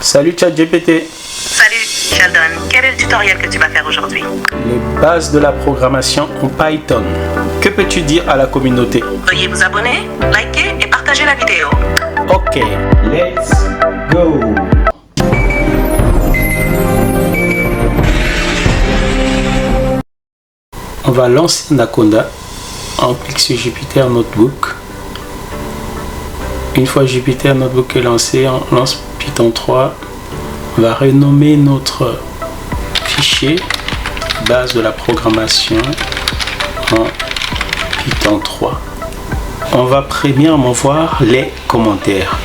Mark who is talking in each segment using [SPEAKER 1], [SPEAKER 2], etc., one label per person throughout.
[SPEAKER 1] Salut ChatGPT.
[SPEAKER 2] Salut Sheldon, quel est le tutoriel que tu vas faire aujourd'hui?
[SPEAKER 1] Les bases de la programmation en Python. Que peux-tu dire à la communauté?
[SPEAKER 2] Veuillez vous abonner, liker et partager la vidéo.
[SPEAKER 1] Ok, let's go. On va lancer Anaconda. On clique sur Jupyter Notebook. Une fois Jupyter Notebook est lancé, on lance Python 3. On va renommer notre fichier base de la programmation en Python 3. On va premièrement voir les commentaires.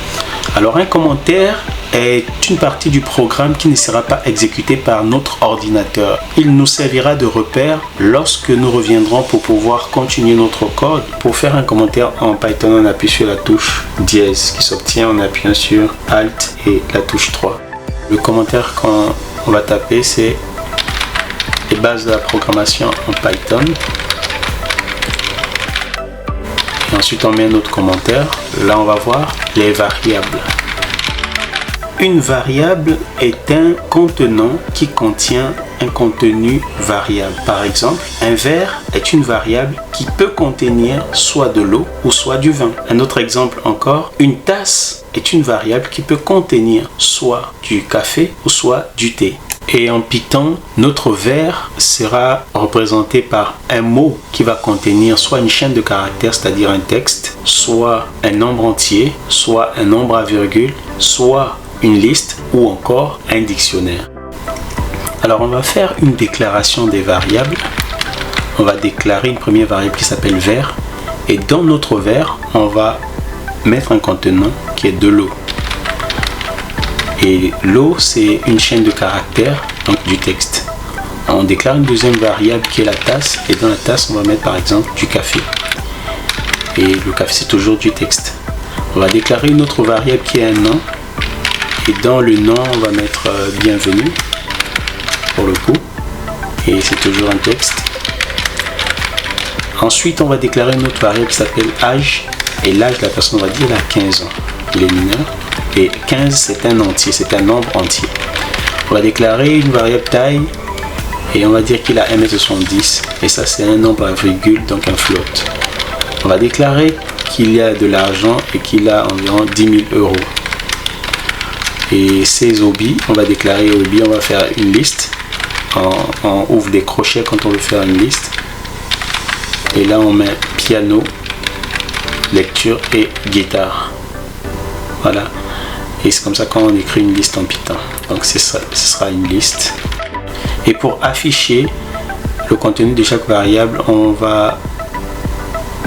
[SPEAKER 1] Alors un commentaire est une partie du programme qui ne sera pas exécutée par notre ordinateur. Il nous servira de repère lorsque nous reviendrons pour pouvoir continuer notre code. Pour faire un commentaire en Python, on appuie sur la touche dièse qui s'obtient en appuyant sur Alt et la touche 3. Le commentaire qu'on va taper, c'est les bases de la programmation en Python. Et ensuite, on met notre commentaire. Là, on va voir les variables. Une variable est un contenant qui contient un contenu variable. Par exemple, un verre est une variable qui peut contenir soit de l'eau ou soit du vin. Un autre exemple encore, une tasse est une variable qui peut contenir soit du café ou soit du thé. Et en Python, notre verre sera représenté par un mot qui va contenir soit une chaîne de caractères, c'est-à-dire un texte, soit un nombre entier, soit un nombre à virgule, soit une liste ou encore un dictionnaire. Alors on va faire une déclaration des variables. On va déclarer une première variable qui s'appelle verre et dans notre verre on va mettre un contenant qui est de l'eau. Et l'eau c'est une chaîne de caractères, donc du texte. On déclare une deuxième variable qui est la tasse et dans la tasse on va mettre par exemple du café. Et le café c'est toujours du texte. On va déclarer une autre variable qui est un nom. Et dans le nom, on va mettre bienvenue pour le coup. Et c'est toujours un texte. Ensuite, on va déclarer une autre variable qui s'appelle âge. Et l'âge de la personne, on va dire, il a 15 ans. Il est mineur. Et 15, c'est un entier, c'est un nombre entier. On va déclarer une variable taille. Et on va dire qu'il a 1m70. Et ça, c'est un nombre à virgule, donc un float. On va déclarer qu'il y a de l'argent et qu'il a environ 10 000 €. Et ces hobbies, on va déclarer hobby, on va faire une liste. On ouvre des crochets quand on veut faire une liste. Et là, on met piano, lecture et guitare. Voilà. Et c'est comme ça qu'on écrit une liste en Python. Donc, ce sera une liste. Et pour afficher le contenu de chaque variable, on va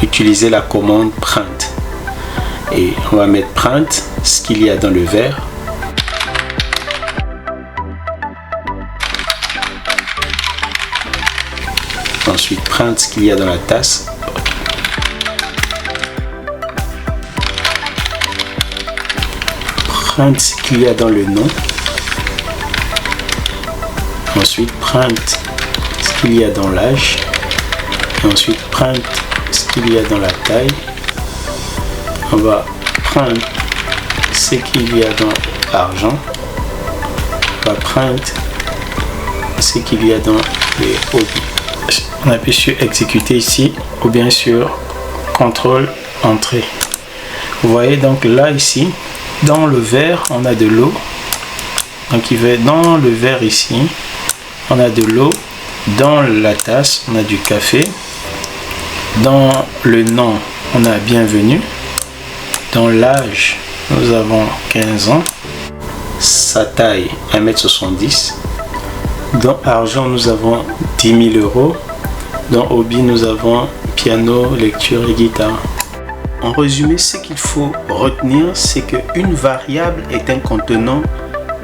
[SPEAKER 1] utiliser la commande print. Et on va mettre print ce qu'il y a dans le verre. Ensuite, print ce qu'il y a dans la tasse. Print ce qu'il y a dans le nom. Ensuite, print ce qu'il y a dans l'âge. Et ensuite, print ce qu'il y a dans la taille. On va print ce qu'il y a dans l'argent. On va print ce qu'il y a dans les hobbies. On appuie sur exécuter ici ou bien sur contrôle entrée. Vous voyez donc là ici dans le verre on a de l'eau, donc il va dans le verre ici on a de l'eau, dans la tasse on a du café, dans le nom on a bienvenue, dans l'âge nous avons 15 ans, sa taille 1m70, dans argent nous avons 10 000 €. Dans hobby, nous avons piano, lecture et guitare. En résumé, ce qu'il faut retenir, c'est qu'une variable est un contenant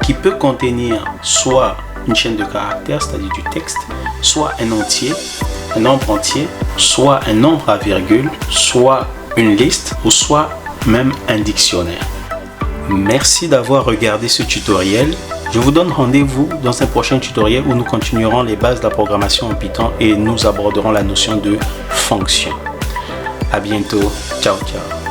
[SPEAKER 1] qui peut contenir soit une chaîne de caractères, c'est-à-dire du texte, soit un entier, un nombre entier, soit un nombre à virgule, soit une liste ou soit même un dictionnaire. Merci d'avoir regardé ce tutoriel. Je vous donne rendez-vous dans un prochain tutoriel où nous continuerons les bases de la programmation en Python et nous aborderons la notion de fonction. À bientôt. Ciao, ciao.